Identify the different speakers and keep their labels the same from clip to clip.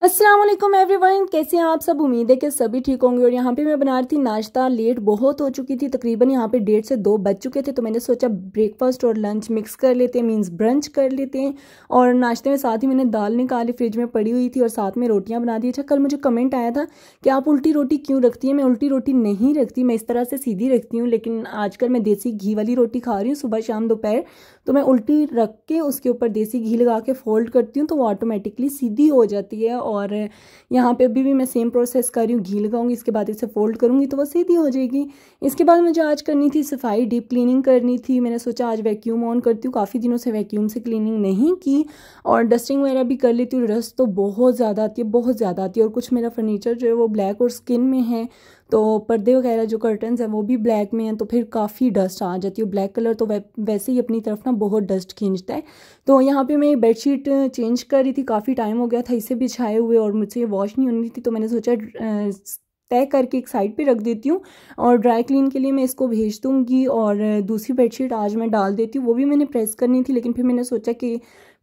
Speaker 1: अस्सलाम वालेकुम एवरीवन, कैसे हैं आप सब। उम्मीद है कि सभी ठीक होंगे। और यहाँ पे मैं बना रही थी नाश्ता। लेट बहुत हो चुकी थी, तकरीबन यहाँ पे 1:30 से 2 बज चुके थे। तो मैंने सोचा ब्रेकफास्ट और लंच मिक्स कर लेते हैं, मींस ब्रंच कर लेते हैं। और नाश्ते में साथ ही मैंने दाल निकाली, फ्रिज में पड़ी हुई थी, और साथ में रोटियाँ बना दी। अच्छा, कल मुझे कमेंट आया था कि आप उल्टी रोटी क्यों रखती हैं। मैं उल्टी रोटी नहीं रखती, मैं इस तरह से सीधी रखती हूँ। लेकिन आजकल मैं देसी घी वाली रोटी खा रही हूँ सुबह शाम दोपहर। तो मैं उल्टी रख के उसके ऊपर देसी घी लगा के फोल्ड करती हूँ, तो वो ऑटोमेटिकली सीधी हो जाती है। और यहाँ पे अभी भी मैं सेम प्रोसेस कर रही हूँ। घी लगाऊंगी, इसके बाद इसे फोल्ड करूँगी तो वो सीधी हो जाएगी। इसके बाद मुझे आज करनी थी सफाई, डीप क्लीनिंग करनी थी। मैंने सोचा आज वैक्यूम ऑन करती हूँ, काफ़ी दिनों से वैक्यूम से क्लीनिंग नहीं की। और डस्टिंग वगैरह भी कर लेती हूँ। डस्ट तो बहुत ज़्यादा आती है, बहुत ज़्यादा आती है। और कुछ मेरा फर्नीचर जो है वो ब्लैक और स्किन में है, तो पर्दे वगैरह जो कर्टन्स हैं वो भी ब्लैक में हैं, तो फिर काफ़ी डस्ट आ जाती है। ब्लैक कलर तो वैसे ही अपनी तरफ ना बहुत डस्ट खींचता है। तो यहाँ पे मैं बेडशीट चेंज कर रही थी, काफ़ी टाइम हो गया था इसे बिछाए हुए और मुझसे ये वॉश नहीं होनी थी। तो मैंने सोचा तय करके एक साइड पे रख देती हूँ, और ड्राई क्लीन के लिए मैं इसको भेज दूँगी। और दूसरी बेडशीट आज मैं डाल देती हूँ, वो भी मैंने प्रेस करनी थी, लेकिन फिर मैंने सोचा कि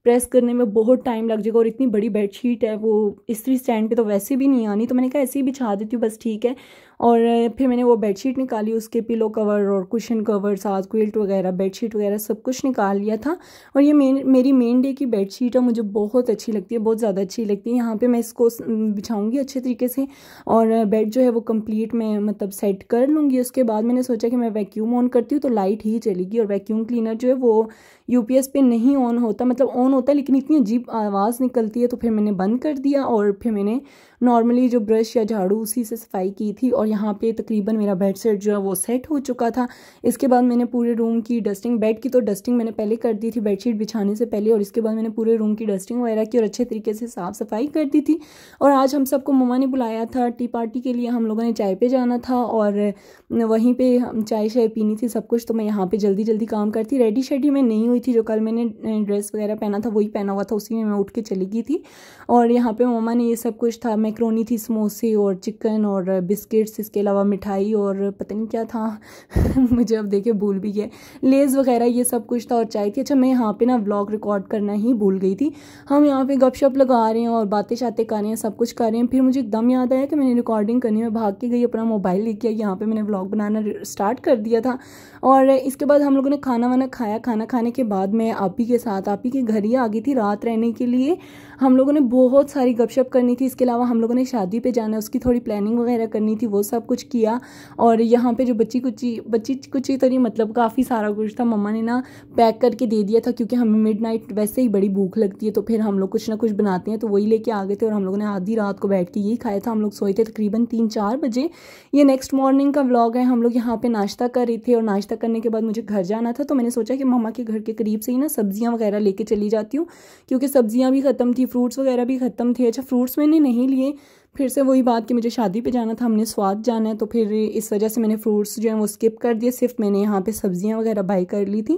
Speaker 1: प्रेस करने में बहुत टाइम लग जाएगा। और इतनी बड़ी बेडशीट है, वो इस्त्री स्टैंड पे तो वैसे भी नहीं आनी, तो मैंने कहा ऐसे ही बिछा देती हूँ, बस ठीक है। और फिर मैंने वो बेडशीट निकाली, उसके पिलो कवर और कुशन कवर, साथ क्विल्ट वगैरह, बेडशीट वगैरह सब कुछ निकाल लिया था। और ये मेरी मेन डे की बेडशीट है, मुझे बहुत अच्छी लगती है, बहुत ज़्यादा अच्छी लगती है। यहाँ पे मैं इसको बिछाऊंगी अच्छे तरीके से, और बेड जो है वो कंप्लीट मैं मतलब सेट कर लूँगी। उसके बाद मैंने सोचा कि मैं वैक्यूम ऑन करती हूँ तो लाइट ही चलेगी। और वैक्यूम क्लीनर जो है वो यूपीएस पे नहीं ऑन होता, मतलब ऑन होता है लेकिन इतनी अजीब आवाज़ निकलती है। तो फिर मैंने बंद कर दिया, और फिर मैंने नॉर्मली जो ब्रश या झाड़ू उसी से सफाई की थी। और यहाँ पे तकरीबन मेरा बेड सेट जो है वो सेट हो चुका था। इसके बाद मैंने पूरे रूम की डस्टिंग, बेड की तो डस्टिंग मैंने पहले कर दी थी बेडशीट बिछाने से पहले, और इसके बाद मैंने पूरे रूम की डस्टिंग वगैरह की और अच्छे तरीके से साफ़ सफाई कर दी थी। और आज हम सबको मम्मा ने बुलाया था टी पार्टी के लिए, हम लोगों ने चाय पे जाना था, और वहीं पे हम चाय शाय पीनी थी सब कुछ। तो मैं यहाँ पे जल्दी जल्दी काम करती, रेडी शेडी मैं नहीं हुई थी। जो कल मैंने ड्रेस वगैरह पहना था वही पहना हुआ था, उसी में मैं उठ के चली गई थी। और यहाँ पे मम्मा ने ये सब कुछ था, मैक्रोनी थी, समोसे और चिकन और बिस्किट्स, इसके अलावा मिठाई और पता नहीं क्या था मुझे अब देखे भूल भी गए, लेज़ वगैरह ये सब कुछ था, और चाय थी। अच्छा, मैं यहाँ पे ना व्लॉग रिकॉर्ड करना ही भूल गई थी। हम यहाँ पे गपशप लगा रहे हैं और बातें शातें कर रहे हैं, सब कुछ कर रहे हैं। फिर मुझे एकदम याद आया कि मैंने रिकॉर्डिंग करनी में भाग के गई, अपना मोबाइल लेके आई, यहाँ पे मैंने व्लॉग बनाना स्टार्ट कर दिया था। और इसके बाद हम लोगों ने खाना वाना खाया। खाना खाने के बाद मैं आपी के साथ, आपी के घर ही आ गई थी रात रहने के लिए। हम लोगों ने बहुत सारी गपशप करनी थी। इसके अलावा हम लोगों ने शादी पे जाना है, उसकी थोड़ी प्लानिंग वगैरह करनी थी, वो सब कुछ किया। और यहाँ पे जो बच्ची कुची तो नहीं, मतलब काफ़ी सारा कुछ था, मम्मा ने ना पैक करके दे दिया था, क्योंकि हमें मिडनाइट वैसे ही बड़ी भूख लगती है, तो फिर हम लोग कुछ ना कुछ बनाते हैं, तो वही लेके आ गए थे। और हम लोगों ने आधी रात को बैठ के यही खाया था। हम लोग सोए थे तकरीबन 3-4 बजे। ये नेक्स्ट मॉर्निंग का व्लॉग है। हम लोग यहाँ पे नाश्ता कर रहे थे, और नाश्ता करने के बाद मुझे घर जाना था, तो मैंने सोचा कि मम्मा के घर के करीब से ही ना सब्जियाँ वगैरह लेके चली जाती हूँ, क्योंकि सब्जियाँ भी ख़त्म थी, फ्रूट्स वगैरह भी ख़त्म थे। अच्छा, फ्रूट्स मैंने नहीं लिए, फिर से वही बात कि मुझे शादी पे जाना था, हमने स्वाद जाना है, तो फिर इस वजह से मैंने फ्रूट्स जो है वो स्किप कर दिए। सिर्फ मैंने यहाँ पे सब्जियाँ वगैरह बाई कर ली थी,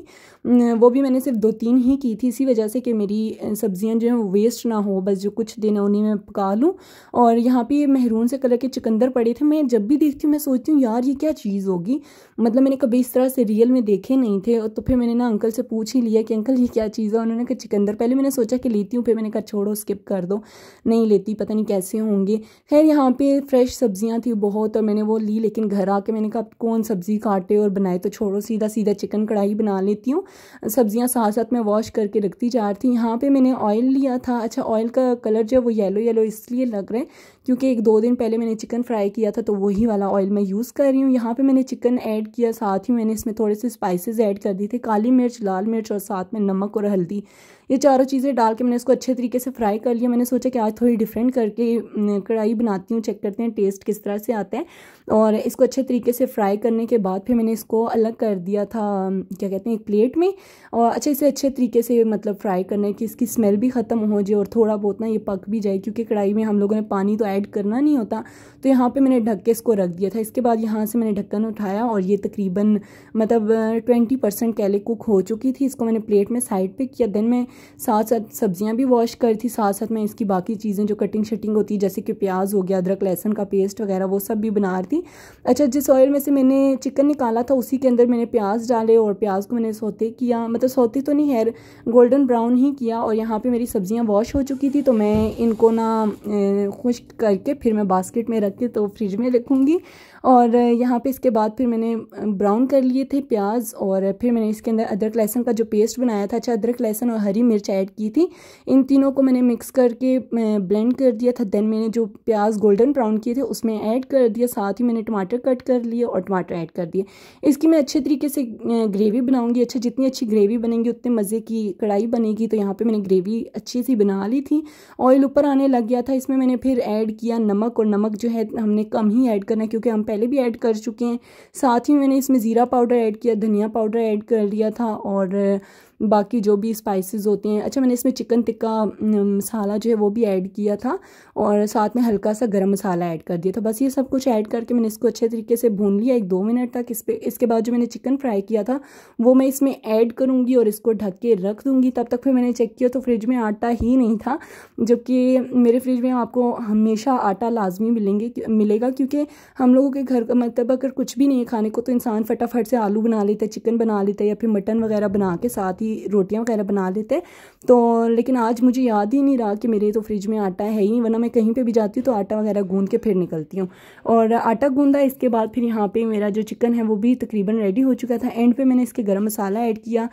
Speaker 1: वो भी मैंने सिर्फ 2-3 ही की थी, इसी वजह से कि मेरी सब्जियाँ जो हैं वो वेस्ट ना हो, बस जो कुछ दिन है उन्हीं में पका लूँ। और यहाँ पे मेहरून से कलर के चुकंदर पड़े थे। मैं जब भी देखती हूँ मैं सोचती हूँ यार ये क्या चीज़ होगी, मतलब मैंने कभी इस तरह से रियल में देखे नहीं थे। तो फिर मैंने ना अंकल से पूछ ही लिया कि अंकल ये क्या चीज़ है। उन्होंने कहा चिकंदर। पहले मैंने सोचा कि लेती हूँ, फिर मैंने कहा छोड़ो स्किप कर दो, नहीं लेती, पता नहीं कैसे होंगे। खैर यहाँ पे फ्रेश सब्जियां थी बहुत, और मैंने वो ली, लेकिन घर आके मैंने कहा कौन सब्ज़ी काटे और बनाए, तो छोड़ो सीधा सीधा चिकन कढ़ाई बना लेती हूँ। सब्जियां साथ साथ में वॉश करके रखती जा रही थी। यहाँ पे मैंने ऑयल लिया था। अच्छा, ऑयल का कलर जो है वो येलो येलो इसलिए लग रहा है क्योंकि 1-2 दिन पहले मैंने चिकन फ्राई किया था, तो वही वाला ऑयल मैं यूज़ कर रही हूँ। यहाँ पे मैंने चिकन ऐड किया, साथ ही मैंने इसमें थोड़े से स्पाइसेस ऐड कर दी थी, काली मिर्च, लाल मिर्च, और साथ में नमक और हल्दी। ये चारों चीज़ें डाल के मैंने इसको अच्छे तरीके से फ्राई कर लिया। मैंने सोचा कि आज थोड़ी डिफरेंट करके कढ़ाई बनाती हूँ, चेक करते हैं टेस्ट किस तरह से आता है। और इसको अच्छे तरीके से फ्राई करने के बाद फिर मैंने इसको अलग कर दिया था, क्या कहते हैं, एक प्लेट में। और अच्छे तरीके से मतलब फ्राई करने की इसकी स्मेल भी ख़त्म हो जाए, और थोड़ा बहुत ना ये पक भी जाए, क्योंकि कढ़ाई में हम लोगों ने पानी तो ऐड करना नहीं होता। तो यहाँ पे मैंने ढक के इसको रख दिया था। इसके बाद यहाँ से मैंने ढक्कन उठाया, और ये तकरीबन मतलब 20% कह ले कुक हो चुकी थी। इसको मैंने प्लेट में साइड पे किया। देन मैं साथ साथ सब्जियां भी वॉश कर थी, साथ साथ मैं इसकी बाकी चीज़ें जो कटिंग शटिंग होती है जैसे कि प्याज हो गया, अदरक लहसुन का पेस्ट वगैरह वो सब भी बना रही थी। अच्छा, जिस ऑयल में से मैंने चिकन निकाला था उसी के अंदर मैंने प्याज डाले और प्याज को मैंने सौते किया, मतलब सौते तो नहीं है, गोल्डन ब्राउन ही किया। और यहाँ पे मेरी सब्जियां वॉश हो चुकी थी तो मैं इनको ना खुश्क करके फिर मैं बास्केट में रख के तो फ्रिज में रखूँगी। और यहाँ पे इसके बाद फिर मैंने ब्राउन कर लिए थे प्याज और फिर मैंने इसके अंदर अदरक लहसुन का जो पेस्ट बनाया था, अच्छा अदरक लहसुन और हरी मिर्च ऐड की थी, इन तीनों को मैंने मिक्स करके ब्लेंड कर दिया था। देन मैंने जो प्याज गोल्डन ब्राउन किए थे उसमें ऐड कर दिया, साथ ही मैंने टमाटर कट कर लिए और टमाटर ऐड कर दिए। इसकी मैं अच्छे तरीके से ग्रेवी बनाऊँगी। अच्छा, जितनी अच्छी ग्रेवी बनेगी उतने मज़े की कढ़ाई बनेगी। तो यहाँ पर मैंने ग्रेवी अच्छी सी बना ली थी, ऑयल ऊपर आने लग गया था। इसमें मैंने फिर ऐड किया नमक, और नमक जो है हमने कम ही ऐड करना है क्योंकि हम पहले भी ऐड कर चुके हैं। साथ ही मैंने इसमें ज़ीरा पाउडर ऐड किया, धनिया पाउडर ऐड कर लिया था और बाकी जो भी स्पाइसेस होते हैं। अच्छा, मैंने इसमें चिकन टिक्का मसाला जो है वो भी ऐड किया था और साथ में हल्का सा गरम मसाला ऐड कर दिया था। बस ये सब कुछ ऐड करके मैंने इसको अच्छे तरीके से भून लिया 1-2 मिनट तक। इसके बाद जो मैंने चिकन फ्राई किया था वो मैं इसमें ऐड करूँगी और इसको ढक के रख दूँगी। तब तक फिर मैंने चेक किया तो फ्रिज में आटा ही नहीं था, जबकि मेरे फ्रिज में आपको हमेशा आटा लाजमी मिलेगा क्योंकि हम लोगों के घर का मतलब अगर कुछ भी नहीं है खाने को तो इंसान फटाफट से आलू बना लेता है, चिकन बना लेता है या फिर मटन वगैरह बना के साथ ही रोटियां वगैरह बना लेते। तो लेकिन आज मुझे याद ही नहीं रहा कि मेरे तो फ्रिज में आटा है ही, वरना मैं कहीं पे भी जाती हूँ तो आटा वगैरह गूंद के फिर निकलती हूँ। और आटा गूंदा, इसके बाद फिर यहाँ पे मेरा जो चिकन है वो भी तकरीबन रेडी हो चुका था। एंड पे मैंने इसके गरम मसाला ऐड किया।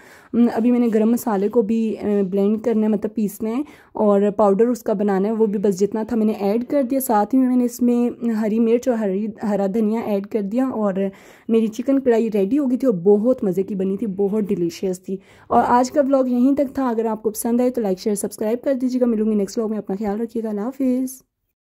Speaker 1: अभी मैंने गरम मसाले को भी ब्लेंड करना है, मतलब पीसना है और पाउडर उसका बनाना है, वो भी बस जितना था मैंने ऐड कर दिया। साथ ही मैंने इसमें हरी मिर्च और हरा धनिया ऐड कर दिया और मेरी चिकन कढ़ाई रेडी हो गई थी और बहुत मज़े की बनी थी, बहुत डिलीशियस थी। और आज का व्लॉग यहीं तक था। अगर आपको पसंद आए तो लाइक शेयर सब्सक्राइब कर दीजिएगा। मिलूंगी नेक्स्ट व्लॉग में, अपना ख्याल रखिएगा। अल्लाह हाफिज़।